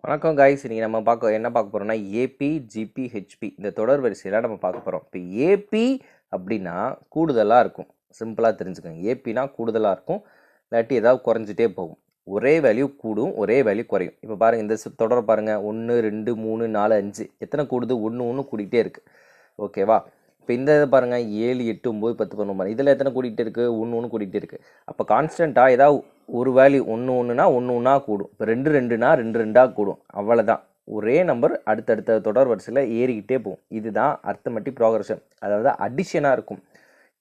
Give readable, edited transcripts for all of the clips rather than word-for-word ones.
வணக்கம் காய்ஸ். இன்னைக்கு நம்ம என்ன பார்க்க போகிறோம்னா ஏபி ஜிபி ஹெச்பி இந்த தொடர் வரிசையில் நம்ம பார்க்க போகிறோம். இப்போ ஏபி அப்படின்னா கூடுதலாக இருக்கும். சிம்பிளாக தெரிஞ்சுக்கோங்க. ஏபினா கூடுதலாக இருக்கும், இல்லாட்டி ஏதாவது குறைஞ்சிட்டே போகும். ஒரே வேல்யூ கூடும், ஒரே வேல்யூ குறையும். இப்போ பாருங்கள், இந்த தொடரை பாருங்கள். 1 2 3 4 5 எத்தனை கூடுது? ஒன்று கூட்டிகிட்டே இருக்குது. ஓகேவா? இப்போ இந்த இதை பாருங்கள், 7 8 9 10 11 இதில் எத்தனை கூட்டிகிட்டே இருக்குது? ஒன்று கூட்டிகிட்டே இருக்குது. அப்போ கான்ஸ்டண்ட்டாக ஏதாவது ஒரு வேல்யூ ஒன்று ஒன்றா கூடும். இப்போ 2 2னா 2 2 கூடும். அவ்வளோதான். ஒரே நம்பர் அடுத்தடுத்த தொடர் வரிசையில் ஏறிக்கிட்டே போகும். இதுதான் அர்த்தமெட்டிக் ப்ராக்ரஷன், அதாவது அடிஷனாக இருக்கும்.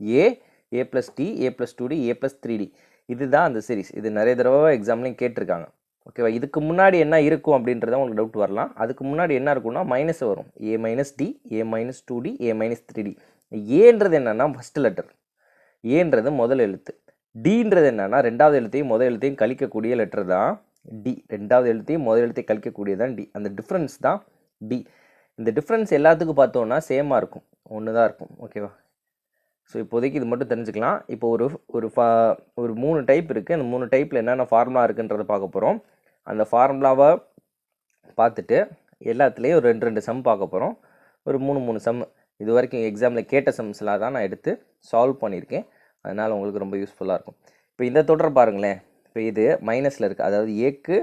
ஏ ப்ளஸ் டி, ஏ ப்ளஸ் 2டி, ஏ ப்ளஸ் 3டி, இதுதான் அந்த சீரிஸ். இது நிறைய தடவை எக்ஸாம்லையும் கேட்டிருக்காங்க. ஓகேவா? இதுக்கு முன்னாடி என்ன இருக்கும் அப்படின்றத உங்களுக்கு டவுட் வரலாம். அதுக்கு முன்னாடி என்ன இருக்கும்னா மைனஸ் வரும். ஏ மைனஸ் டி, ஏ மைனஸ் 2டி, ஏ மைனஸ் 3டி. ஏன்றது என்னன்னா ஃபஸ்ட் லெட்டர், ஏன்றது முதல் எழுத்து. டின்றது என்னன்னா ரெண்டாவது எழுத்தையும் முதல் எழுத்தையும் கழிக்கக்கூடிய லெட்டர் தான் டி. ரெண்டாவது எழுத்தையும் முதல் எழுத்தையும் கழிக்கக்கூடியதான் டி. அந்த டிஃப்ரென்ஸ் தான் டி. இந்த டிஃப்ரென்ஸ் எல்லாத்துக்கும் பார்த்தோன்னா சேமாக இருக்கும், ஒன்று தான் இருக்கும். ஓகேவா? ஸோ இப்போதைக்கு இது மட்டும் தெரிஞ்சுக்கலாம். இப்போ ஒரு 3 டைப் இருக்குது. அந்த 3 டைப்பில் என்னென்ன ஃபார்முலா இருக்குன்றதை பார்க்க போகிறோம். அந்த ஃபார்முலாவை பார்த்துட்டு எல்லாத்துலேயும் ஒரு 2 சம் பார்க்க போகிறோம். ஒரு 3 சம் இது வரைக்கும் எக்ஸாமில் கேட்ட சம்ஸ்லாம் தான் நான் எடுத்து சால்வ் பண்ணியிருக்கேன். அதனால் உங்களுக்கு ரொம்ப யூஸ்ஃபுல்லாக இருக்கும். இப்போ இந்த தொடர் பாருங்களேன். இப்போ இது மைனஸில் இருக்குது, அதாவது ஏக்கு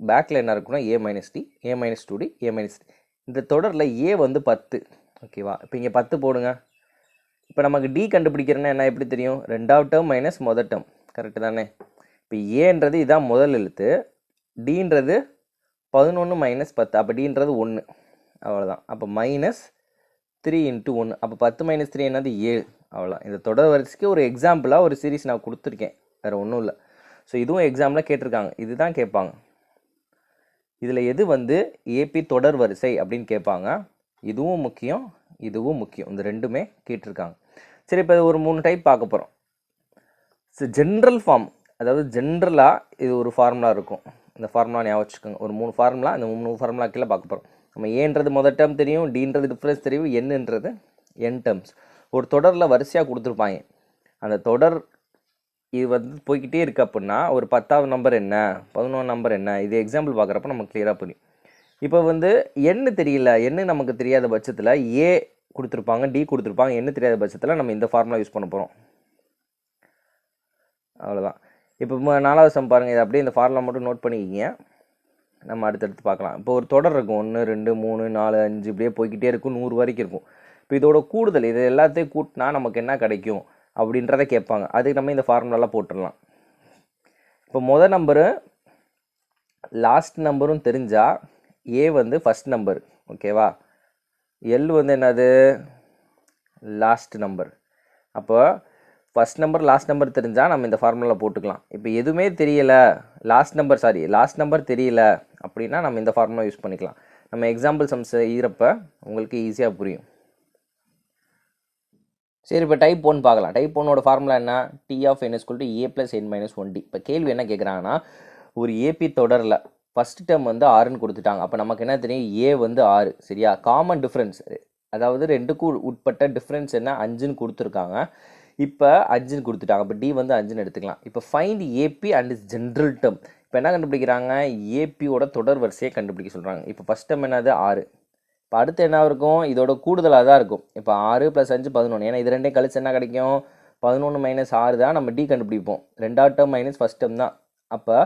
பேக்கில் என்ன இருக்குன்னா ஏ மைனஸ் டி, ஏ மைனஸ் 2டி, ஏ மைனஸ் டி. இந்த தொடரில் ஏ வந்து 10. ஓகேவா? இப்போ இங்கே 10 போடுங்க. இப்போ நமக்கு டி கண்டுபிடிக்கிறேன்னா என்ன எப்படி தெரியும்? ரெண்டாவது டேர்ம் மைனஸ் முதல் டேர்ம். கரெக்டு தானே? இப்போ ஏன்றது இதான் முதல் எழுத்து, டின்றது 11 மைனஸ் 10, அப்போ டின்றது 1. அவ்வளோதான். அப்போ மைனஸ் 3 × 1, அப்போ 10 மைனஸ் 3 என்னது? 7. அவ்வளோ. இந்த தொடர் வரிசைக்கு ஒரு எக்ஸாம்பிளாக ஒரு சீரிஸ் நான் கொடுத்துருக்கேன், வேறு ஒன்றும் இல்லை. ஸோ இதுவும் எக்ஸாமில் கேட்டிருக்காங்க, இதுதான் கேட்பாங்க. இதில் எது வந்து ஏபி தொடர் வரிசை அப்படின்னு கேட்பாங்க. இதுவும் முக்கியம், இதுவும் முக்கியம். இந்த ரெண்டுமே கேட்டிருக்காங்க. சரி, இப்போ ஒரு 3 டைப் பார்க்க போகிறோம். ஸோ ஜென்ரல் ஃபார்ம், அதாவது ஜென்ரலாக இது ஒரு ஃபார்முலா இருக்கும். இந்த ஃபார்முலா ஞாபகம் வச்சுக்கோங்க. ஒரு 3 ஃபார்முலா, இந்த 3 ஃபார்முலா கீழே பார்க்க போகிறோம். நம்ம ஏன்றது முதல் டேர்ம் தெரியும், டின்றது டிஃப்ரென்ஸ் தெரியும், என்னன்றது என் டேர்ம்ஸ். ஒரு தொடரில் வரிசையாக கொடுத்துருப்பாங்க. அந்த தொடர் இது வந்து போய்கிட்டே இருக்குது அப்படின்னா ஒரு 10வது நம்பர் என்ன, 11 நம்பர் என்ன, இது எக்ஸாம்பிள் பார்க்குறப்ப நமக்கு கிளியராக புரியும். இப்போ வந்து என்ன தெரியல, என்ன நமக்கு தெரியாத பட்சத்தில் ஏ கொடுத்துருப்பாங்க, டி கொடுத்துருப்பாங்க. என்ன தெரியாத பட்சத்தில் நம்ம இந்த ஃபார்முலா யூஸ் பண்ண போகிறோம். அவ்வளோதான். இப்போ 4வது சம் பாருங்கள். இது அப்படியே இந்த ஃபார்முலா மட்டும் நோட் பண்ணிக்கிங்க, நம்ம அடுத்தடுத்து பார்க்கலாம். இப்போ ஒரு தொடர் இருக்கும், 1 2 3 4 5 இப்படியே போய்கிட்டே இருக்கும், 100 வரைக்கும் இருக்கும். இப்போ இதோட கூடுதல், இது எல்லாத்தையும் கூட்டினா நமக்கு என்ன கிடைக்கும் அப்படின்றத கேட்பாங்க. அதுக்கு நம்ம இந்த ஃபார்முலாலாம் போட்டுடலாம். இப்போ முதல் நம்பரு லாஸ்ட் நம்பரும் தெரிஞ்சால் ஏ வந்து ஃபஸ்ட் நம்பர். ஓகேவா? எல் வந்து என்னது? Last number. அப்போ ஃபஸ்ட் நம்பர் லாஸ்ட் நம்பர் தெரிஞ்சால் நம்ம இந்த ஃபார்முலாவில் போட்டுக்கலாம். இப்போ எதுவுமே தெரியலை, லாஸ்ட் நம்பர் தெரியல அப்படின்னா நம்ம இந்த ஃபார்முலா யூஸ் பண்ணிக்கலாம். நம்ம எக்ஸாம்பிள் சம்ஸ் ஈரப்ப உங்களுக்கு ஈஸியாக புரியும். சரி, இப்போ டைப் 1 பார்க்கலாம். டைப் 1ஓட ஃபார்முலா என்ன? T of n = a + n - 1d. இப்போ கேள்வி என்ன கேட்குறாங்கன்னா, ஒரு ஏபி தொடரில் ஃபஸ்ட் டேர்ம் வந்து 6ன்னு கொடுத்துட்டாங்க. அப்போ நமக்கு என்ன தெரியும்? ஏ வந்து 6. சரியா? காமன் டிஃப்ரென்ஸ், அதாவது ரெண்டுக்கும் உட்பட்ட டிஃப்ரென்ஸ் என்ன? 5ன்னு கொடுத்துருக்காங்க. இப்போ 5ன்னு கொடுத்துட்டாங்க. இப்போ டி வந்து 5ன்னு எடுத்துக்கலாம். இப்போ find AP and is general term. இப்போ என்ன கண்டுபிடிக்கிறாங்க? ஏபியோட தொடர் வரிசையை கண்டுபிடிக்க சொல்கிறாங்க. இப்போ ஃபஸ்ட் டேர்ம் என்னது? 6. இப்போ அடுத்து என்ன இருக்கும்? இதோட கூடுதலாக தான் இருக்கும். இப்போ 6 + 5 11. ஏன்னா இது ரெண்டையும் கழிச்சு என்ன கிடைக்கும்? 11 - 6 தான் நம்ம டி கண்டுபிடிப்போம். ரெண்டாவது டேர்ம் மைனஸ் ஃபஸ்ட் டேர்ம் தான். அப்போ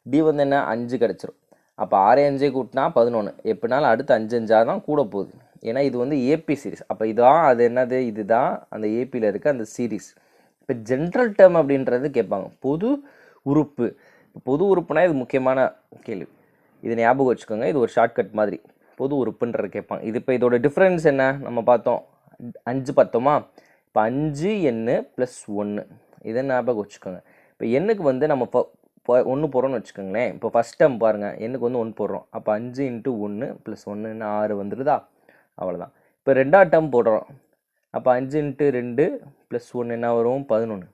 டி வந்து என்ன? 5 கிடச்சிரும். அப்போ 6 5 கூட்டினா 11. எப்படினாலும் அடுத்து 5 5 தான் கூட போகுது. ஏன்னா இது வந்து ஏபி சீரிஸ். அப்போ இதுதான் அது என்னது? இதுதான் அந்த ஏபியில் இருக்க அந்த சீரிஸ். இப்போ ஜென்ரல் டேர்ம் அப்படின்றது கேட்பாங்க. பொது உறுப்பு. பொது உறுப்புனா இது முக்கியமான கேள்வி, இது ஞாபகம் வச்சுக்கோங்க. இது ஒரு ஷார்ட்கட் மாதிரி. பொது உறுப்புன்றது கேட்பாங்க. இது இப்போ இதோட டிஃப்ரென்ஸ் என்ன நம்ம பார்த்தோம்? 5 பார்த்தோமா? இப்போ 5n + 1 இதை ஞாபகம் வச்சுக்கோங்க. இப்போ எண்ணுக்கு வந்து நம்ம 1 போடுறோம்னு வச்சுக்கோங்களேன். இப்போ ஃபஸ்ட் டேர்ம் பாருங்கள், எண்ணுக்கு வந்து 1 போடுறோம். அப்போ 5 × 1 + 1 6 வந்துடுதா? அவ்வளோதான். இப்போ ரெண்டாவது டேர்ம் போடுறோம். அப்போ 5 × 2 + 1 என்ன வரும்? 11.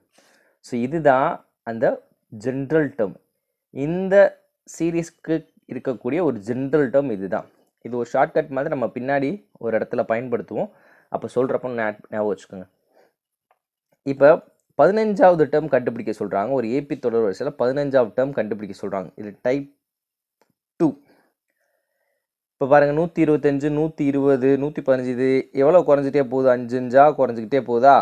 ஸோ இதுதான் அந்த ஜென்ரல் டேர்ம். இந்த சீரீஸ்க்கு இருக்கக்கூடிய ஒரு ஜென்ரல் டேர்ம் இதுதான். இது ஒரு ஷார்ட்கட் மாதிரி நம்ம பின்னாடி ஒரு இடத்துல பயன்படுத்துவோம். அப்போ சொல்கிறப்ப ஞாபகம் வச்சுக்கோங்க. இப்போ 15வது டேர்ம் கண்டுபிடிக்க சொல்கிறாங்க. ஒரு ஏபி தொடர் வரிசையில் 15வது டேர்ம் கண்டுபிடிக்க சொல்கிறாங்க. இது டைப் 2. இப்போ பாருங்கள் 125 120 115 இது எவ்வளோ குறைஞ்சிட்டே போகுது? 5 5 குறைஞ்சிக்கிட்டே போகுதா?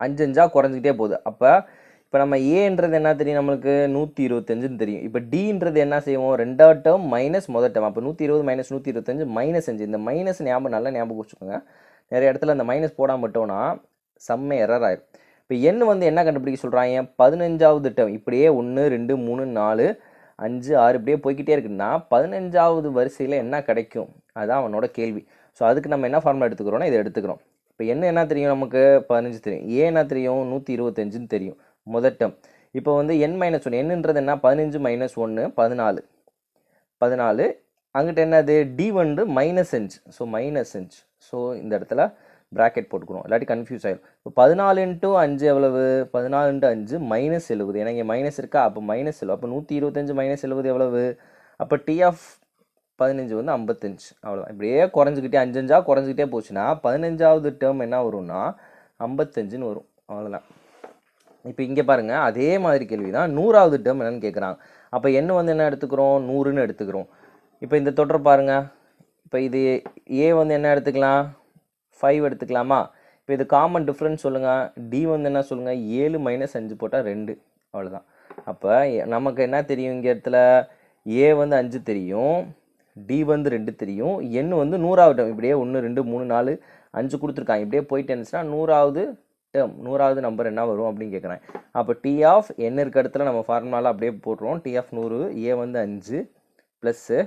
5 5 குறைஞ்சிக்கிட்டே போகுது. இப்போ நம்ம ஏன்றது என்ன தெரியும்? நம்மளுக்கு 125ன்னு தெரியும். இப்போ டின்றது என்ன செய்வோம்? ரெண்டாவது டேர்ம் மைனஸ் முதல் டேர்ம். அப்போ 120 மைனஸ் 125 மைனஸ் 5. இந்த மைனஸ் நல்லா ஞாபகம் வச்சுக்கோங்க. நிறைய இடத்துல அந்த மைனஸ் போடாமல் விட்டோம்னா செம்ம எரர் ஆயிடும். இப்போ எண் வந்து என்ன கண்டுபிடிக்க சொல்கிறாங்க? 15வது டேர்ம். இப்படியே 1 2 3 4 5 6 இப்படியே போய்கிட்டே இருக்குன்னா 15வது வரிசையில் என்ன கிடைக்கும்? அதுதான் அவனோட கேள்வி. ஸோ அதுக்கு நம்ம என்ன ஃபார்முலா எடுத்துக்கிறோன்னா இதை எடுத்துக்கிறோம். இப்போ என்ன தெரியும்? நமக்கு 15 தெரியும். ஏன் என்ன தெரியும்? 125ன்னு தெரியும் முதல் டேர்ம். இப்போ வந்து n மைனஸ் 1 என்னன்றது என்ன? 15 மைனஸ் 1 14 14. அங்கிட்ட என்னது? டி வந்து மைனஸ் 5. So minus 5. ஸோ இந்த இடத்துல ப்ராக்கெட் போட்டுக்கணும், இல்லாட்டி கன்ஃபியூஸ் ஆயிடும். இப்போ 14 × 5 எவ்வளவு? 14 × 5 மைனஸ் 70. ஏன்னா இங்கே மைனஸ் இருக்கா? அப்போ மைனஸ் 70. அப்போ 125 மைனஸ் 70 எவ்வளவு? அப்போ டி ஆஃப் 15 வந்து 55. அவ்வளோதான். இப்படியே குறைஞ்சிக்கிட்டே 5 5 குறைஞ்சிக்கிட்டே போச்சுன்னா 15வது டேர்ம் என்ன வரும்னா 55ன்னு வரும். அவ்வளோதான். இப்போ இங்கே பாருங்கள், அதே மாதிரி கேள்வி தான் 100வது டேர்ம் என்னன்னு கேட்குறாங்க. அப்போ என்ன வந்து என்ன எடுத்துக்கிறோம்? 100ன்னு எடுத்துக்கிறோம். இப்போ இந்த தொடர் பாருங்கள். இப்போ இது ஏ வந்து என்ன எடுத்துக்கலாம்? 5 எடுத்துக்கலாமா? இப்போ இது காமன் டிஃப்ரென்ஸ் சொல்லுங்கள். டி வந்து என்ன சொல்லுங்கள்? 7 மைனஸ் 5 போட்டால் 2. அவ்வளோதான். அப்போ நமக்கு என்ன தெரியும்? இங்கே இடத்துல ஏ வந்து 5 தெரியும், டி வந்து 2 தெரியும், எண் வந்து 100வது டேர்ம். இப்படியே 1 2 3 4 5 கொடுத்துருக்காங்க. இப்படியே போயிட்டு இருந்துச்சுன்னா 100வது டேர்ம் 100வது நம்பர் என்ன வரும் அப்படின்னு கேட்குறேன். அப்போ டி ஆஃப் என் இருக்க இடத்துல நம்ம ஃபார்முலாவில் அப்படியே போட்டுருவோம். டி ஆஃப் 100, ஏ வந்து 5 ப்ளஸ்ஸு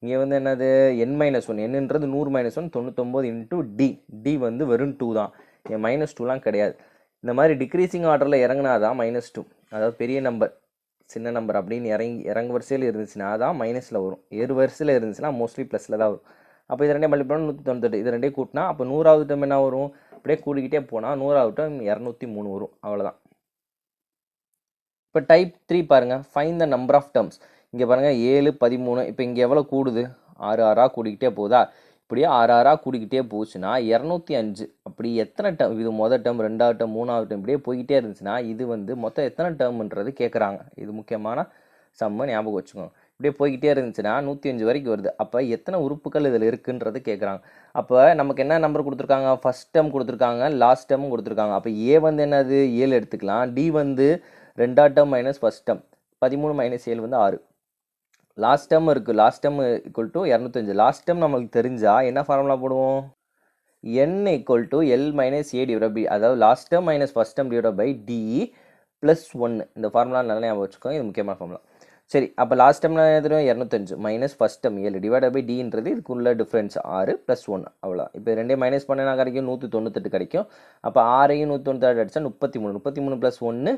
இங்கே வந்து என்னது? என் மைனஸ் 1. என்னன்றது 100 மைனஸ் 1 99 இன்ட்டு டி. டி வந்து வெறும் 2 தான், என் மைனஸ் 2லாம் கிடையாது. இந்த மாதிரி டிக்ரீசிங் ஆர்டரில் இறங்கினா தான் -2, அதாவது பெரிய நம்பர் சின்ன நம்பர் அப்படின்னு இறங்கு வரிசையில் இருந்துச்சுன்னா தான் மைனஸில் வரும். ஏறு வரிசையில் இருந்துச்சுன்னா மோஸ்ட்லி ப்ளஸில் தான் வரும். அப்போ இது ரெண்டே மல்டிப்ளை பண்ணால் 198. இது ரெண்டே கூட்டினா அப்போ 100வது டேர்ம் என்ன வரும்? அப்படியே கூடிக்கிட்டே போனால் 100வது டேர்ம் 203 வரும். அவ்வளோதான். இப்போ டைப் 3 பாருங்கள். Find the number of terms. இங்கே பாருங்கள் 7 13. இப்போ இங்கே எவ்வளோ கூடுது? 6 6 கூடிக்கிட்டே போகுதா? இப்படியே 6 6 கூடிக்கிட்டே போச்சுன்னா 205. அப்படி எத்தனை டேர்ம்? இது முதல் டேர்ம், ரெண்டாவது டேர்ம், மூணாவது டேர்ம் இப்படியே போய்கிட்டே இருந்துச்சுன்னா இது வந்து மொத்தம் எத்தனை டேர்ம்ன்றது கேட்குறாங்க. இது முக்கியமான சம்ம ஞாபகம் வச்சுக்கோங்க. இப்படியே போய்கிட்டே இருந்துச்சுன்னா 105 வரைக்கும் வருது. அப்போ எத்தனை உறுப்புகள் இதில் இருக்குன்றது கேட்குறாங்க. அப்போ நமக்கு என்ன நம்பர் கொடுத்துருக்காங்க? ஃபஸ்ட் டேர்ம் கொடுத்துருக்காங்க, லாஸ்ட் டேர்மும் கொடுத்துருக்காங்க. அப்போ ஏ வந்து என்னது? 7 எடுத்துக்கலாம். டி வந்து ரெண்டாவது term minus first term 13 minus 7 வந்து 6. லாஸ்ட் டேர்ம் இருக்குது. Last term equal to 205. Last term நம்மளுக்கு தெரிஞ்சால் என்ன ஃபார்முலா போடுவோம்? n equal to L minus A divide by, அதாவது last term minus first term divide by D plus 1. இந்த formula நல்லா ஞாபகம் வச்சுக்கோங்க, இது முக்கியமான ஃபார்முலா. சரி, அப்போ லாஸ்ட் டைம் நான் எதுவும் 205 minus first time 7 divide by டின்றது இதுக்குள்ள டிஃப்ரென்ஸ் 6 + 1. அவ்வளோ. இப்போ ரெண்டே மைனஸ் பண்ணா கிடைக்கும் 198 கிடைக்கும். அப்போ 6ஐயும் 198 அடிச்சா 33. 33 + 1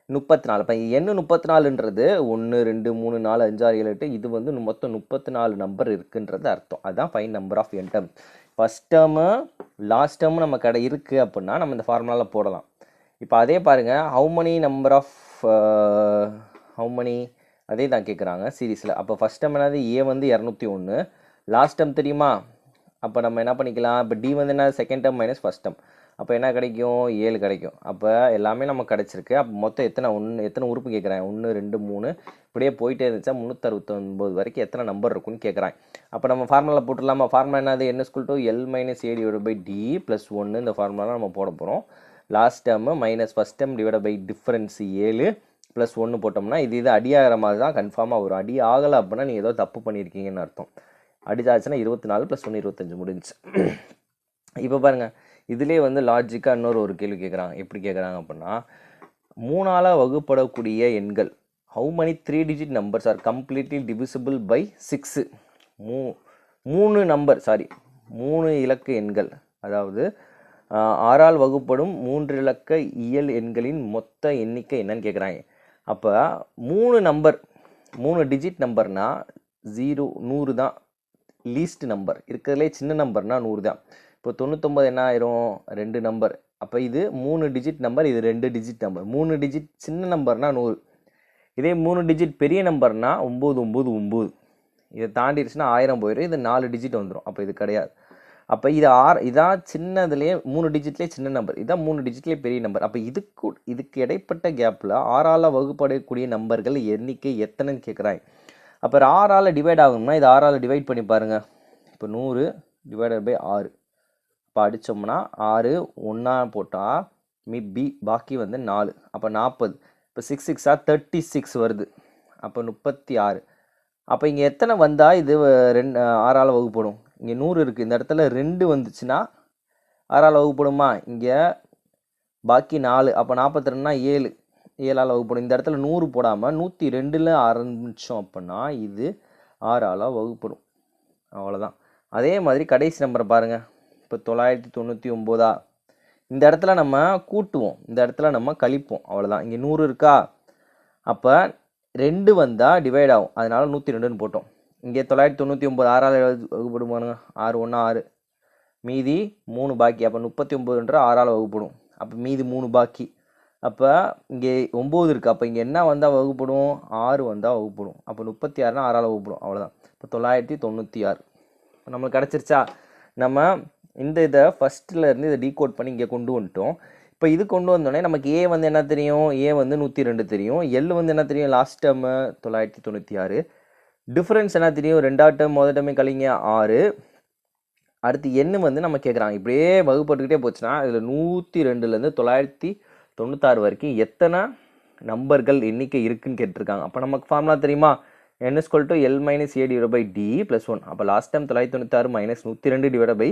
34. இப்போ என்ன 34ன்றது 1 2 3 4 5 6 7 8 இது வந்து மொத்தம் 34 நம்பர் இருக்குன்றது அர்த்தம். அதுதான் find number of n term. First term last term நம்ம கடை இருக்குது அப்படின்னா நம்ம இந்த ஃபார்முலாவில் போடலாம். இப்போ அதே பாருங்கள், ஹவு மணி அதே தான் கேட்குறாங்க சீரீஸில். அப்போ ஃபஸ்ட் டைம் என்னது? ஏ வந்து 201. லாஸ்ட் டைம் தெரியுமா? அப்போ நம்ம என்ன பண்ணிக்கலாம்? இப்போ டி வந்து என்ன? Second term minus first term. அப்போ என்ன கிடைக்கும்? 7 கிடைக்கும். அப்போ எல்லாமே நமக்கு கிடச்சிருக்கு. அப்போ மொத்தம் எத்தனை உறுப்பு கேட்குறாங்க? 1 2 3 இப்படியே போயிட்டே இருந்துச்சா 369 வரைக்கும் எத்தனை நம்பர் இருக்குன்னு கேட்குறாங்க. அப்போ நம்ம ஃபார்முலா போட்டுடலாமா? ஃபார்முலா என்னது? n = L minus A divide by D plus 1. இந்த ஃபார்முலா நம்ம போட போகிறோம். Last term minus first term divide by difference 7 + 1 போட்டோம்னா இது அடியாகிற மாதிரி தான் கன்ஃபார்மாக வரும். அடி ஆகலை அப்படின்னா நீங்கள் ஏதோ தப்பு பண்ணியிருக்கீங்கன்னு அர்த்தம். அடிச்சாச்சுன்னா 24 + 1 25 முடிஞ்சிச்சு. இப்போ பாருங்கள், இதிலே வந்து லாஜிக்காக இன்னொரு ஒரு கேள்வி கேட்குறாங்க. எப்படி கேட்குறாங்க அப்படின்னா, 3ஆல் வகுப்படக்கூடிய எண்கள் how many 3 digit numbers are completely divisible by 6? 3 இலக்க எண்கள், அதாவது 6ஆல் வகுப்படும் 3 இலக்க இயல் எண்களின் மொத்த எண்ணிக்கை என்னன்னு கேட்குறாங்க. அப்போ 3 டிஜிட் நம்பர்னா 100 தான் லீஸ்ட் நம்பர். இருக்கிறதுலே சின்ன நம்பர்னா 100 தான். இப்போ 99 என்ன ஆயிரும்? 2 நம்பர். அப்போ இது 3 டிஜிட் நம்பர், இது 2 டிஜிட் நம்பர். 3 டிஜிட் சின்ன நம்பர்னா 100. இதே 3 டிஜிட் பெரிய நம்பர்னா 999. இதை தாண்டிடுச்சுன்னா 1000 போயிடும். இது 4 டிஜிட் வந்துடும். அப்போ இது கிடையாது. அப்போ இதான் சின்னதுலேயே 3 டிஜிட்லேயே சின்ன நம்பர், இதான் 3 டிஜிட்லேயே பெரிய நம்பர். அப்போ இதுக்கு இடைப்பட்ட கேப்பில் 6ஆல் வகுப்படக்கூடிய நம்பர்கள் எண்ணிக்கை எத்தனைன்னு கேட்குறாங்க. அப்போ 6ஆல் டிவைட் ஆகணும்னா இது 6ஆல் டிவைட் பண்ணி பாருங்கள். இப்போ 100 டிவைடட் பை 6. இப்போ அடித்தோம்னா 6 ஒன்றா போட்டால் பாக்கி வந்து 4. அப்போ 40. இப்போ 6 6 36 வருது. அப்போ 36. அப்போ இங்கே எத்தனை வந்தால் இது 6ஆல் வகுப்படும்? இங்கே 100 இருக்குது, இந்த இடத்துல 2 வந்துச்சுன்னா 6ஆல் வகுப்படுமா? இங்கே பாக்கி 4. அப்போ 42னா 7, 7ஆல் வகுப்படும். இந்த இடத்துல 100 போடாமல் 102ல் ஆரம்பித்தோம் அப்படின்னா இது 6ஆல் வகுப்படும். அவ்வளோதான். அதே மாதிரி கடைசி நம்பரை பாருங்கள். இப்போ 999. இந்த இடத்துல நம்ம கூட்டுவோம், இந்த இடத்துல நம்ம கழிப்போம். அவ்வளோதான். இங்கே 100 இருக்கா? அப்போ 2 வந்தால் டிவைட் ஆகும், அதனால 102ன்னு போட்டோம். இங்கே 999 6ஆல் வகுப்படும் பாருங்க. 6 1 6, மீதி 3 பாக்கி. அப்போ 39 6ஆல் வகுப்படும். அப்போ மீதி 3 பாக்கி. அப்போ இங்கே 9 இருக்குது. அப்போ இங்கே என்ன வந்தால் வகுப்படும்? 6 வந்தால் வகுப்படும். அப்போ 36னா 6ஆல் வகுப்படும். அவ்வளோதான். இப்போ 996 நம்மளுக்கு கிடச்சிருச்சா? நம்ம இந்த இதை ஃபஸ்ட்டில் இதை டீகோட் பண்ணி இங்கே கொண்டு வந்துட்டோம். இப்போ இது கொண்டு வந்தோடனே நமக்கு ஏ வந்து என்ன தெரியும்? ஏ வந்து 102 தெரியும். எல் வந்து என்ன தெரியும்? Last term 996. டிஃப்ரென்ஸ் என்ன தெரியும்? 2ஆவது டேர்ம் முதல் டேர்மே கழிங்க 6. அடுத்து எண்ணு வந்து நம்ம கேட்குறாங்க. இப்படியே வகுப்பட்டுக்கிட்டே போச்சுன்னா இதில் 102லேருந்து 996 வரைக்கும் எத்தனை நம்பர்கள் எண்ணிக்கை இருக்குன்னு கேட்டிருக்காங்க. அப்போ நமக்கு ஃபார்முலா தெரியுமா? n = L - A / D + 1. அப்போ last time 996 - 102 divide by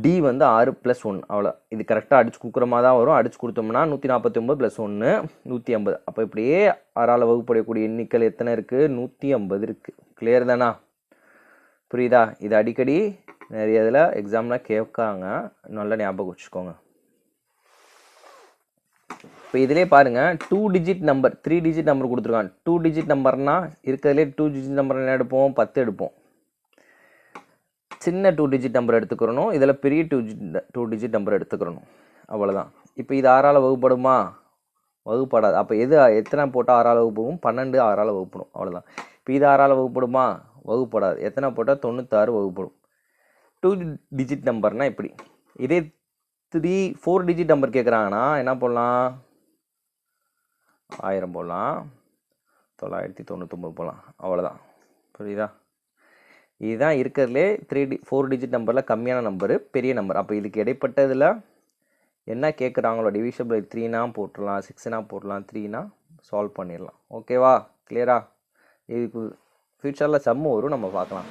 D வந்து 6 + 1. அவ்வளோ. இது கரெக்டாக அடிச்சு கொடுக்குற மாதிரி தான் வரும். அடிச்சு கொடுத்தோம்னா 149 + 1 150. அப்போ இப்படியே 6ஆல் வகுப்படக்கூடிய எண்ணிக்கைகள் எத்தனை இருக்குது? 150 இருக்குது. கிளியர் தானா? புரியுதா? இது அடிக்கடி நிறைய இதில் எக்ஸாமில் கேட்காங்க, நல்லா ஞாபகம் வச்சுக்கோங்க. இப்போ இதிலே பாருங்கள், 2 டிஜிட் நம்பர் 3 டிஜிட் நம்பர் கொடுத்துருக்காங்க. 2 டிஜிட் நம்பர்னா இருக்கிறதுலே 2 டிஜிட் நம்பர் என்ன எடுப்போம்? 10 எடுப்போம். சின்ன 2 டிஜிட் நம்பர் எடுத்துக்கிறணும், இதில் பெரிய 2 டிஜிட் நம்பர் எடுத்துக்கிறணும். அவ்வளோதான். இப்போ இது 6ஆல் வகுப்படுமா? வகுப்படாது. அப்போ எத்தனை போட்டால் 6ஆல் வகுப்படும்? 12 6ஆல் வகுப்படும். அவ்வளோதான். இப்போ இது 6ஆல் வகுப்படுமா? வகுப்படாது. எத்தனை போட்டால் 96 வகுப்படும். 2 டிஜிட் நம்பர்னால் இப்படி. இதே 4 டிஜிட் நம்பர் கேட்குறாங்கன்னா என்ன போடலாம்? 1000 போடலாம், 999 போடலாம். அவ்வளோதான். புரியுதா? இதுதான் இருக்கிறதுலே 4 டிஜிட் நம்பரில் கம்மியான நம்பரு, பெரிய நம்பர். அப்போ இதுக்கு இடைப்பட்டதில் என்ன கேட்குறாங்களோ டிவிஷன் பை 3னா போட்டுடலாம், 6னா போடலாம், 3னா சால்வ் பண்ணிடலாம். ஓகேவா? கிளியரா? இதுக்கு ஃபியூச்சரில் சம்மு வரும், நம்ம பார்க்கலாம்.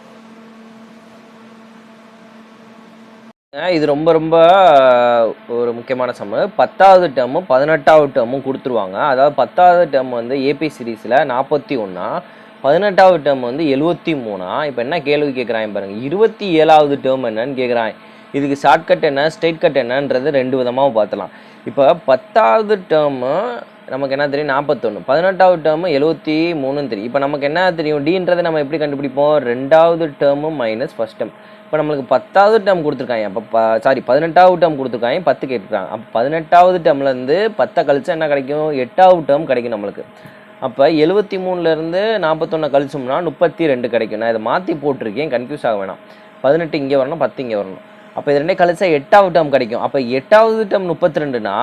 இது ரொம்ப ரொம்ப ஒரு முக்கியமான சம்மு. 10வது டேர்மும் 18வது டேர்மும் கொடுத்துருவாங்க. அதாவது 10வது டேர்ம் வந்து ஏபி சீரீஸில் 41, 18வது டேர்ம் வந்து 73. இப்போ என்ன கேள்வி கேட்குறாங்க பாருங்கள். 27வது டேர்ம் என்னன்னு கேட்குறாங்க. இதுக்கு ஷார்ட்கட் என்ன, ஸ்ட்ரெயிட் கட் என்னன்றது 2 விதமாக பார்த்துலாம். இப்போ 10வது டேர்மு நமக்கு என்ன தெரியும்? 41. 18வது டேர்மு 73 தெரியும். இப்போ நமக்கு என்ன தெரியும்? டீன்றதை நம்ம எப்படி கண்டுபிடிப்போம்? 2வது டேர்மு மைனஸ் ஃபஸ்ட் டேர்ம். இப்போ நம்மளுக்கு 10வது டேர்ம் கொடுத்துருக்காங்க. அப்போ 18வது டேர்ம் கொடுத்துருக்காங்க, 10 கேட்டுருக்காங்க. அப்போ 18வது டேர்ம்லேருந்து 10 கழிச்சா என்ன கிடைக்கும்? 8வது டேர்ம் கிடைக்கும் நம்மளுக்கு. அப்போ 73லேருந்து 41 கழிச்சோம்னா 32 கிடைக்கும். நான் இதை மாற்றி போட்டிருக்கேன், கன்ஃபியூஸ் ஆக வேணாம். 18 இங்கே வரணும், 10 இங்கே வரணும். அப்போ இது 2 கழிச்சா 8வது டேர்ம் கிடைக்கும். அப்போ 8வது டேர்ம் 32னா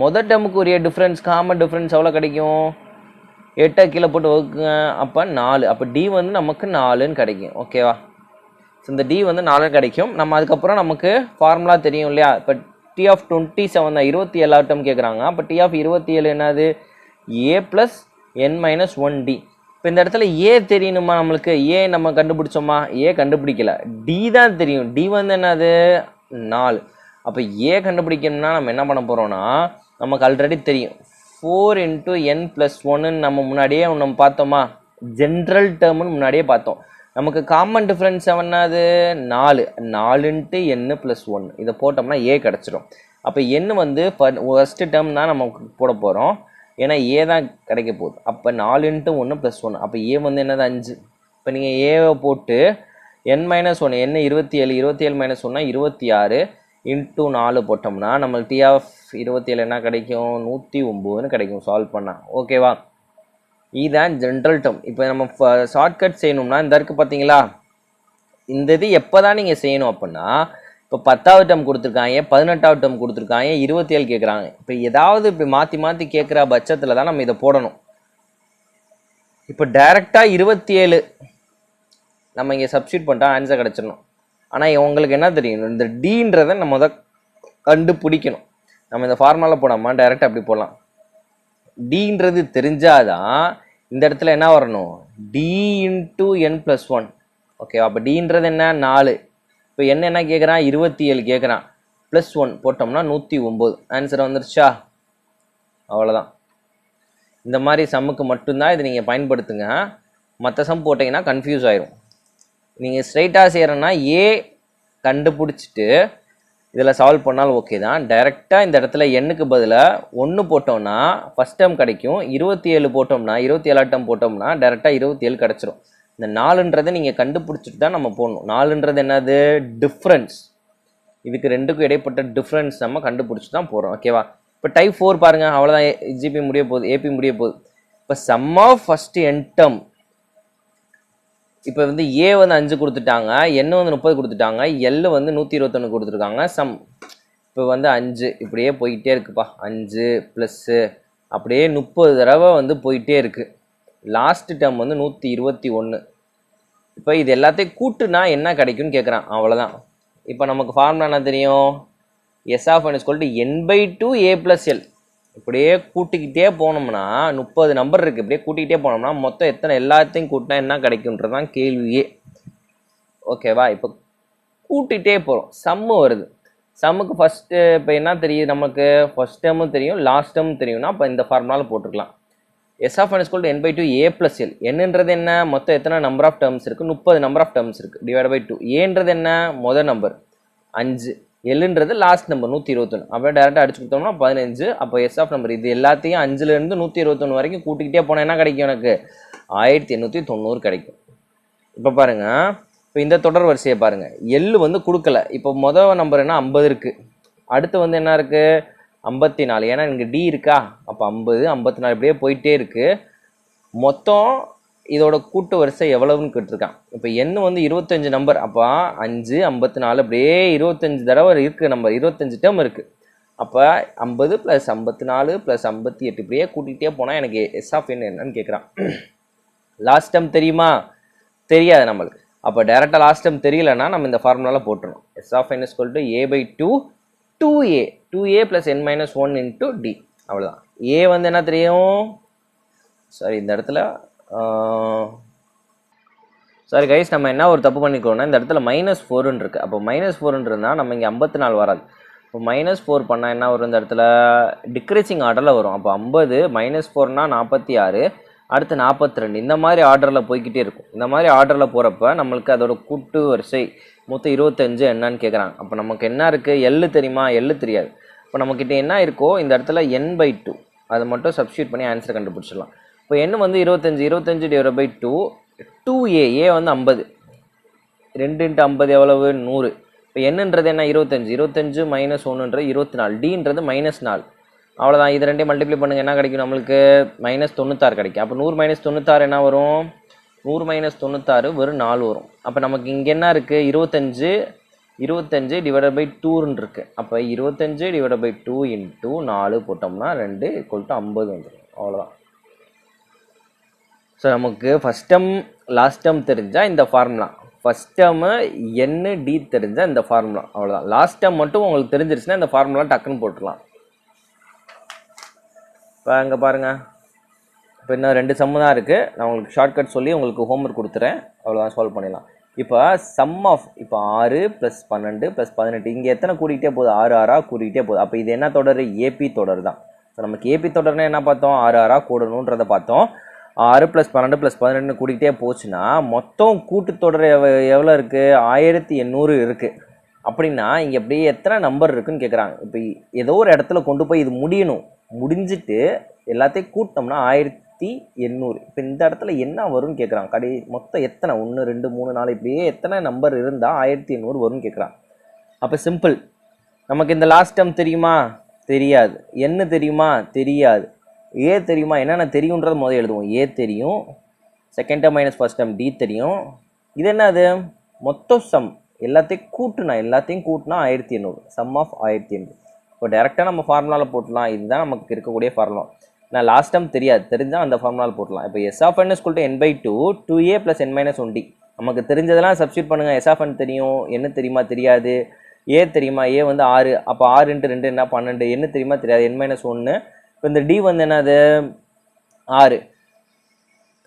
முதல் டேர்முக்கு உரிய டிஃப்ரென்ஸ், காமன் டிஃப்ரென்ஸ் எவ்வளோ கிடைக்கும்? 8 கீழே போட்டு வகுக்குங்க. அப்போ 4. அப்போ டி வந்து நமக்கு 4ன்னு கிடைக்கும். ஓகேவா? ஸோ இந்த டி வந்து 4 கிடைக்கும். நம்ம அதுக்கப்புறம் நமக்கு ஃபார்முலா தெரியும் இல்லையா? இப்போ டி ஆஃப் 27 தான் 27வது டேர்ம் கேட்குறாங்க. அப்போ டி ஆஃப் 27 என்னது? ஏ ப்ளஸ் என் மைனஸ் 1 டி. இப்போ இந்த இடத்துல ஏ தெரியணுமா நம்மளுக்கு? ஏ நம்ம கண்டுபிடிச்சோமா? ஏ கண்டுபிடிக்கல, டி தான் தெரியும். டி வந்து என்னது? 4. அப்போ ஏ கண்டுபிடிக்கணும்னா நம்ம என்ன பண்ண போகிறோம்னா, நமக்கு ஆல்ரெடி தெரியும் 4 × n + 1ன்னு நம்ம முன்னாடியே நம்ம பார்த்தோமா? ஜென்ரல் டேர்ம்னு முன்னாடியே பார்த்தோம். நமக்கு காமன் டிஃப்ரென்ஸ் என்னது? 4. 4 × n + 1 இதை போட்டோம்னா ஏ கிடச்சிடும். அப்போ n வந்து ஃபஸ்ட்டு டேர்ம் தான் நமக்கு போட போகிறோம், ஏன்னா ஏ தான் கிடைக்க போகுது. அப்போ 4 × 1 + 1. அப்போ ஏ வந்து என்னது? 5. இப்போ நீங்கள் ஏவை போட்டு n - 1 n 27, 27 - 1 26 × 4 போட்டோம்னா நம்மளுக்கு டி ஆஃப் 27 என்ன கிடைக்கும்? 109ன்னு கிடைக்கும் சால்வ் பண்ணால். ஓகேவா? இதுதான் ஜென்ரல் டேர்ம். இப்போ நம்ம ஷார்ட்கட் செய்யணும்னா இந்த இருக்குது பார்த்தீங்களா? இந்த இது எப்போ தான் நீங்கள் செய்யணும் அப்படின்னா, இப்போ 10வது டேர்ம் கொடுத்துருக்காங்க, 18வது டேர்ம் கொடுத்துருக்காங்க, 27 கேட்குறாங்க. இப்போ ஏதாவது இப்படி மாற்றி மாற்றி கேட்குற பட்சத்தில் தான் நம்ம இதை போடணும். இப்போ டைரெக்டாக 27 நம்ம இங்கே சப்ஸ்டியூட் பண்ணிட்டா ஆன்சர் கிடச்சிடணும். ஆனால் உங்களுக்கு என்ன தெரியும், இந்த டீன்றதை நம்ம தான் கண்டுபிடிக்கணும். நம்ம இந்த ஃபார்முலா போடாமல் டைரெக்டாக அப்படி போடலாம். டீன்றது தெரிஞ்சாதான் இந்த இடத்துல என்ன வரணும், D into n plus 1. Okay, அப்போ டீன்றது என்ன 4. இப்போ என்ன கேட்குறான் 27 கேட்குறான். ப்ளஸ் 1 போட்டோம்னா 109. ஆன்சர் வந்துருச்சா? அவ்வளோதான். இந்த மாதிரி சம்முக்கு மட்டும்தான் இது நீங்கள் பயன்படுத்துங்க. மற்ற சம் போட்டிங்கன்னா கன்ஃபியூஸ் ஆயிரும். நீங்கள் ஸ்ட்ரைட்டாக செய்கிறேன்னா ஏ கண்டுபிடிச்சிட்டு இதில் சால்வ் பண்ணாலும் ஓகே தான். டைரெக்டாக இந்த இடத்துல எண்ணுக்கு பதிலாக 1 போட்டோம்னா ஃபஸ்ட் டேர்ம் கிடைக்கும். 27 போட்டோம்னா 27 டேர்ம் போட்டோம்னா டைரெக்டாக 27 கிடச்சிரும். இந்த 4ன்றதை நீங்கள் கண்டுபிடிச்சிட்டு தான் நம்ம போடணும். 4ன்றது என்னது, டிஃப்ரென்ஸ். இதுக்கு ரெண்டுக்கும் இடைப்பட்ட டிஃப்ரென்ஸ் நம்ம கண்டுபிடிச்சி தான் போகிறோம். ஓகேவா? இப்போ டைப் 4 பாருங்கள். அவ்வளோதான், ஜிபி முடிய போகுது, ஏபி முடிய போகுது. இப்போ sum of first N term. இப்போ வந்து ஏ வந்து 5 கொடுத்துட்டாங்க, என் வந்து 30 கொடுத்துட்டாங்க, எல் வந்து 121 கொடுத்துருக்காங்க. சம் இப்போ வந்து 5 இப்படியே போயிட்டே இருக்குப்பா. 5 ப்ளஸ்ஸு அப்படியே 30 தடவை வந்து போயிட்டே இருக்குது. லாஸ்ட் டேர்ம் வந்து 121. இப்போ இது எல்லாத்தையும் கூட்டுனா என்ன கிடைக்கும்னு கேட்குறான். அவ்வளோதான். இப்போ நமக்கு ஃபார்முலா என்ன தெரியும், S of N is equal to n/2 a + l. இப்படியே கூட்டிக்கிட்டே போனோம்னா 30 நம்பர் இருக்குது. இப்படியே கூட்டிக்கிட்டே போனோம்னா மொத்தம் எத்தனை எல்லாத்தையும் கூட்டினா என்ன கிடைக்கும்ன்றதான் கேள்வியே. ஓகேவா? இப்போ கூட்டிகிட்டே போகிறோம், சம்மு வருது. சம்முக்கு ஃபஸ்ட்டு இப்போ என்ன தெரியும் நமக்கு, ஃபஸ்ட் டேர்மும் தெரியும் லாஸ்ட் டேர்மும் தெரியும்னா இப்போ இந்த ஃபார்முலாவில் போட்டுக்கலாம். S of N is equal to n/2 a + l. என்னன்றது என்ன, மொத்தம் எத்தனை நம்பர் ஆஃப் டேர்ம்ஸ் இருக்குது, 30 நம்பர் ஆஃப் டேர்ம்ஸ் இருக்குது, டிவைட் பை 2. ஏன்றது என்ன, மொதல் நம்பர் 5, எல்லுன்றது லாஸ்ட் நம்பர் 121. அப்படியே டேரெக்டாக அடிச்சு கொடுத்தோம்னா 15. அப்போ எஸ் ஆஃப் நம்பர் இது எல்லாத்தையும் 5லேருந்து 121 வரைக்கும் கூட்டிக்கிட்டே போனால் என்ன கிடைக்கும், எனக்கு 1890 கிடைக்கும். இப்போ பாருங்கள், இப்போ இந்த தொடர் வரிசையை பாருங்கள். எள்ளு வந்து கொடுக்கல. இப்போ மொதல் நம்பர் என்ன 50 இருக்குது. அடுத்து வந்து என்ன இருக்குது 54. ஏன்னா இங்கே டி இருக்கா, அப்போ 50 54 இப்படியே போயிட்டே இருக்குது. மொத்தம் இதோட கூட்டு வரிசை எவ்வளவுன்னு கேட்டிருக்கான். இப்போ எண்ணு வந்து 25 நம்பர். அப்போ 5 54 அப்படியே 25 தடவை இருக்குது. நம்பர் 25 டேர்ம் இருக்குது. அப்போ 50 + 54 + 58 இப்படியே கூட்டிகிட்டே போனால் எனக்கு எஸ் ஆஃப் என் என்னன்னு கேட்குறான். லாஸ்ட் டேர்ம் தெரியுமா, தெரியாது நம்மளுக்கு. அப்போ டேரெக்டாக லாஸ்ட் டேர்ம் தெரியலன்னா நம்ம இந்த ஃபார்முலாவில் போட்டுருணும். S of N is equal to a/2 2a + n - 1 × d. அவ்வளோதான். ஏ வந்து என்ன தெரியும், சாரி இந்த இடத்துல சாரி கைஸ், நம்ம என்ன ஒரு தப்பு பண்ணிக்கிறோம்னா இந்த இடத்துல -4ன்னு இருக்குது. அப்போ -4ன்றதுனா நம்ம இங்கே 54 வராது. இப்போ -4 பண்ணால் என்ன வரும், இந்த இடத்துல டிக்ரீசிங் ஆர்டரில் வரும். அப்போ 50 -4னா 46, அடுத்து 42. இந்த மாதிரி ஆர்டரில் போய்கிட்டே இருக்கும். இந்த மாதிரி ஆர்டரில் போகிறப்ப நம்மளுக்கு அதோட கூட்டு வரிசை மொத்தம் 25 என்னன்னு கேட்குறாங்க. அப்போ நமக்கு என்ன இருக்குது, எள்ளு தெரியுமா, எள்ளு தெரியாது. இப்போ நம்மக்கிட்ட என்ன இருக்கோ இந்த இடத்துல n/2 அதை மட்டும் சப்ஸ்டியூட் பண்ணி ஆன்சர் கண்டுபிடிச்சிடலாம். இப்போ n வந்து 25 டிவைட் பை 2, 2a, a வந்து 50, 2 × 50 எவ்வளவு 100. இப்போ என்னன்றது என்ன 25 - 1ன்றது 24, dன்றது -4. அவ்வளோதான். இது ரெண்டையும் மல்டிப்ளை பண்ணுங்கள், என்ன கிடைக்கும் நம்மளுக்கு -96 கிடைக்கும். அப்போ 100 - 96 என்ன வரும், 100 - 96 வெறும் 4 வரும். அப்போ நமக்கு இங்கே என்ன இருக்குது 25 டிவைட் பை 2ன்னு இருக்குது. அப்போ 25 டிவைட் பை 2 × 4 போட்டோம்னா 2 = 50 வந்துடும். அவ்வளோதான். ஸோ நமக்கு ஃபஸ்ட் டேர்ம் லாஸ்ட் டேர்ம் தெரிஞ்சால் இந்த ஃபார்முலா, ஃபஸ்ட் டேர்மு என்ன டி தெரிஞ்சால் இந்த ஃபார்முலா, அவ்வளோதான். லாஸ்ட் டேர்ம் மட்டும் உங்களுக்கு தெரிஞ்சிருச்சுன்னா இந்த ஃபார்முலா டக்குன்னு போட்டுக்கலாம். இப்போ அங்கே பாருங்கள், இப்போ இன்னும் 2 சம்மு தான் இருக்குது. நான் உங்களுக்கு ஷார்ட்கட் சொல்லி உங்களுக்கு ஹோம்ஒர்க் கொடுத்துறேன், அவ்வளோதான், சால்வ் பண்ணிடலாம். இப்போ சம் ஆஃப் இப்போ 6 + 12 + 18 இங்கே எத்தனை கூட்டிகிட்டே போகுது, 6 6 கூட்டிகிட்டே போகுது. அப்போ இது என்ன தொடர், ஏபி தொடர் தான். ஸோ நமக்கு ஏபி தொடர்னா என்ன பார்த்தோம், 6 6 கூடணுன்றதை பார்த்தோம். 6 + 12 + 18 கூட்டிகிட்டே போச்சுன்னா மொத்தம் கூட்டுத்தொடர் எவ்வளோ இருக்குது, 1800 இருக்குது. அப்படின்னா இங்கே அப்படியே எத்தனை நம்பர் இருக்குதுன்னு கேட்குறாங்க. இப்போ ஏதோ ஒரு இடத்துல கொண்டு போய் இது முடியணும், முடிஞ்சிட்டு எல்லாத்தையும் கூட்டினோம்னா 1800. இப்போ இந்த இடத்துல என்ன வரும்னு கேட்குறாங்க. மொத்தம் எத்தனை 1 2 3 4 இப்படியே எத்தனை நம்பர் இருந்தால் 1800 வரும்னு கேட்குறாங்க. அப்போ சிம்பிள், நமக்கு இந்த லாஸ்ட் டேர்ம் தெரியுமா, தெரியாது. என்ன தெரியுமா, தெரியாது. ஏ தெரியுமா, என்னென்ன தெரியுன்றது முதல் எழுதுவோம். ஏ தெரியும், second term minus first term D தெரியும். இது என்ன, அது மொத்தம் சம் எல்லாத்தையும் கூட்டினா 1800, சம் ஆஃப் 1800. இப்போ டேரெக்டாக நம்ம ஃபார்முலாவில் போட்டலாம். இதுதான் நமக்கு இருக்கக்கூடிய ஃபார்முலா. நான் லாஸ்ட் டைம் தெரியாது, தெரிஞ்சால் அந்த ஃபார்முலாவில் போடலாம். இப்போ S of N is equal to N by two 2a + n - 1d. நமக்கு தெரிஞ்சதெல்லாம் சப்ஸ்டியூட் பண்ணுங்கள். எஸ் ஆஃப் என் தெரியும், என்ன தெரியுமா தெரியாது, ஏ தெரியுமா, ஏ வந்து 6, அப்போ 6 × 2 என்ன 12, என்ன தெரியுமா தெரியாது, n - 1. இப்போ இந்த டி வந்து என்னது 6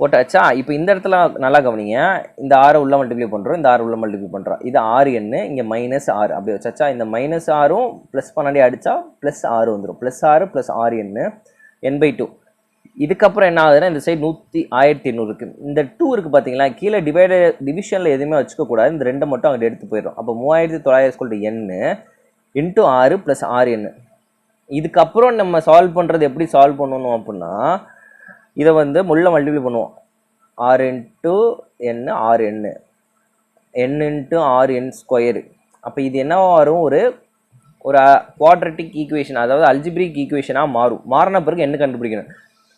போட்டாச்சா. இப்போ இந்த இடத்துல நல்லா கவனிங்க, இந்த 6 உள்ள மல்டிப்ளை பண்ணுறோம், இந்த 6 உள்ள மல்டிப்ளை பண்ணுறோம், இது 6n, இங்கே -6 அப்படி வச்சாச்சா. இந்த -6ம் ப்ளஸ் பண்ணாடி அடித்தா +6 வந்துடும், +6 + 6n n/2. இதுக்கப்புறம் என்ன ஆகுதுன்னா இந்த சைடு 1800 இருக்குது, இந்த 2 இருக்குது பார்த்தீங்களா, கீழே டிவிஷனில் எதுவுமே வச்சுக்கக்கூடாது, இந்த 2 மட்டும் அங்கே எடுத்து போயிடும். அப்போ 3900 n × 6 + 6n. இதுக்கப்புறம் நம்ம சால்வ் பண்ணுறது எப்படி சால்வ் பண்ணணும் அப்படின்னா, இதை வந்து முள்ள மல்டிப்ளை பண்ணுவோம். 6 × n 6n, n × 6n². அப்போ இது என்ன வரும், ஒரு குவாட்ரட்டிக் ஈக்குவேஷன், அதாவது அல்ஜிப்ரிக் ஈக்குவேஷனாக மாறும். மாறின பிறகு என்ன கண்டுபிடிக்கணும்,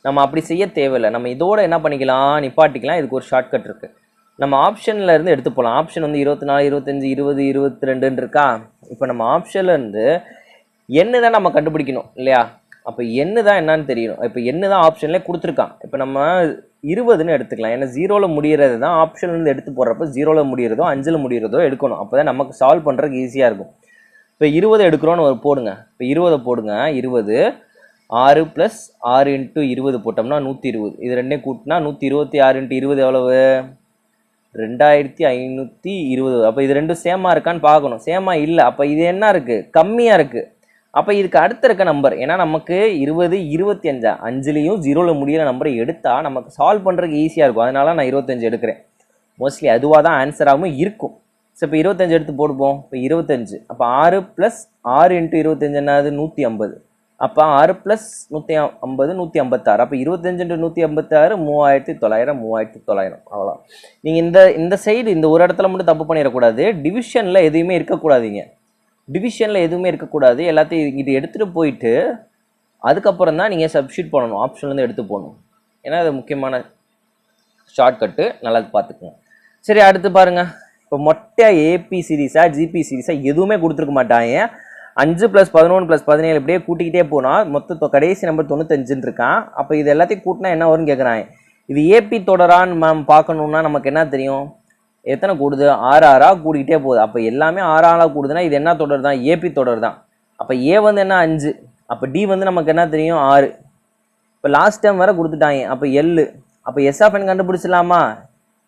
நம்ம அப்படி செய்ய தேவையில்லை, நம்ம இதோட என்ன பண்ணிக்கலாம், நிப்பாட்டிக்கலாம். இதுக்கு ஒரு ஷார்ட்கட் இருக்குது, நம்ம ஆப்ஷனில் இருந்து எடுத்து போகலாம். ஆப்ஷன் வந்து 24, 25, 20, 22 இருக்கா. இப்போ நம்ம ஆப்ஷனில் இருந்து என்ன தான் நம்ம கண்டுபிடிக்கணும் இல்லையா. அப்போ என்ன தான் என்னன்னு தெரியணும். இப்போ என்ன தான் ஆப்ஷன்லேயே கொடுத்துருக்கான். இப்போ நம்ம 20ன்னு எடுத்துக்கலாம், ஏன்னா 0ல் முடிகிறது தான் ஆப்ஷன்லேருந்து எடுத்து போடுறப்ப 0ல் முடிகிறதோ 5ல் முடிகிறதோ எடுக்கணும். அப்போ தான் நமக்கு சால்வ் பண்ணுறதுக்கு ஈஸியாக இருக்கும். இப்போ 20 எடுக்கிறோன்னு போடுங்க. இப்போ 20 போடுங்க. 20 6 + 6 × 20 போட்டோம்னா 120. இது ரெண்டையும் கூட்டினா 126 × 20 எவ்வளவு, 2520. அப்போ இது ரெண்டும் சேமாக இருக்கான்னு பார்க்கணும். சேமாக இல்லை, அப்போ இது என்ன இருக்குது, கம்மியாக இருக்குது. அப்போ இதுக்கு அடுத்த இருக்க நம்பர், ஏன்னா நமக்கு 20, 25 5லையும் 0ல் முடிகிற நம்பரை எடுத்தால் நமக்கு சால்வ் பண்ணுறதுக்கு ஈஸியாக இருக்கும். அதனால நான் 25 எடுக்கிறேன். மோஸ்ட்லி அதுவாக தான் ஆன்சராகவும் இருக்கும். ஸோ இப்போ 25 எடுத்து போடுவோம். இப்போ 25, அப்போ 6 + 6 × 25 என்னது 150. அப்போ 6 + 150 156. அப்போ 25 × 156 3900 3900. அவ்வளோ. நீங்கள் இந்த சைடு இந்த ஒரு இடத்துல மட்டும் தப்பு பண்ணிடக்கூடாது. டிவிஷனில் எதுவுமே இருக்கக்கூடாதுங்க. டிவிஷனில் எதுவுமே இருக்கக்கூடாது. எல்லாத்தையும் இது எடுத்துகிட்டு போயிட்டு அதுக்கப்புறம் தான் நீங்கள் சப்ஸ்டியூட் பண்ணணும். ஆப்ஷன்லேருந்து எடுத்து போகணும். ஏன்னா அது முக்கியமான ஷார்ட்கட்டு, நல்லா பார்த்துக்குங்க. சரி, அடுத்து பாருங்கள். இப்போ மொட்டையாக ஏபி சீரீஸா ஜிபி சீரீஸா எதுவுமே கொடுத்துருக்க மாட்டாங்க. 5 + 11 + 17 இப்படியே கூட்டிக்கிட்டே போனால் மொத்த கடைசி நம்பர் 95ன்னு இருக்கான். அப்போ இது எல்லாத்தையும் கூட்டினா என்ன வரும்னு கேட்குறாங்க. இது ஏபி தொடரான்னு மேம் பார்க்கணுன்னா நமக்கு என்ன தெரியும், எத்தனை கூடுது, 6 6ஆக கூட்டிகிட்டே போகுது. அப்போ எல்லாமே 6 6ஆக கூடுதுன்னா இது என்ன தொடர் தான், ஏபி தொடர் தான். அப்போ ஏ வந்து என்ன 5, அப்போ டி வந்து நமக்கு என்ன தெரியும் 6. இப்போ லாஸ்ட் டைம் வேறு கொடுத்துட்டாங்க. அப்போ எல், அப்போ எஸ் ஆஃப் என் கண்டுபிடிச்சிடலாமா.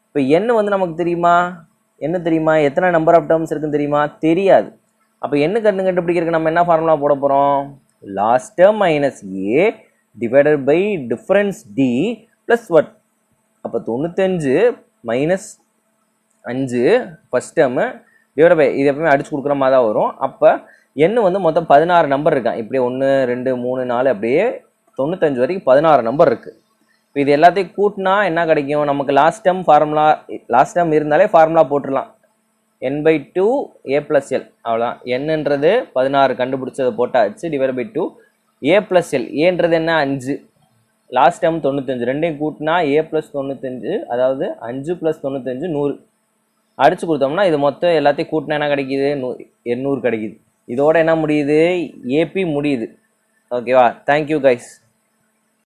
இப்போ என் வந்து நமக்கு தெரியுமா, என்ன தெரியுமா, எத்தனை நம்பர் ஆஃப் டேர்ம்ஸ் இருக்குன்னு தெரியுமா, தெரியாது. அப்போ என்ன கண்டுபிடிக்கிறதுக்கு நம்ம என்ன ஃபார்முலா போட போகிறோம், last term -a / difference D plus what. அப்போ 95 - 5 ஃபஸ்ட் டேர்மு டிவைட் பை இது எப்பவுமே அடிச்சு கொடுக்குற மாதிரி தான் வரும். அப்போ என்ன வந்து மொத்தம் 16 நம்பர் இருக்கான். இப்படியே 1 2 3 4 அப்படியே 95 வரைக்கும் 16 நம்பர் இருக்குது. இப்போ இது எல்லாத்தையும் கூட்டினா என்ன கிடைக்கும் நமக்கு, last term formula, last term இருந்தாலே ஃபார்முலா போட்டுடலாம். n/2 a + l அவ்வளோதான். என்னன்றது 16 கண்டுபிடிச்சதை போட்டாச்சு, டிவைட் பை 2 a + l. ஏன்றது என்ன 5, லாஸ்ட் டைம் 95, ரெண்டையும் கூட்டினா a + 95, அதாவது 5 + 95 100 அடிச்சு கொடுத்தோம்னா இது மொத்தம் எல்லாத்தையும் கூட்டினா என்ன கிடைக்கிது, 800 கிடைக்கிது. இதோட என்ன முடியுது, ஏபி முடியுது. ஓகேவா. Thank you guys.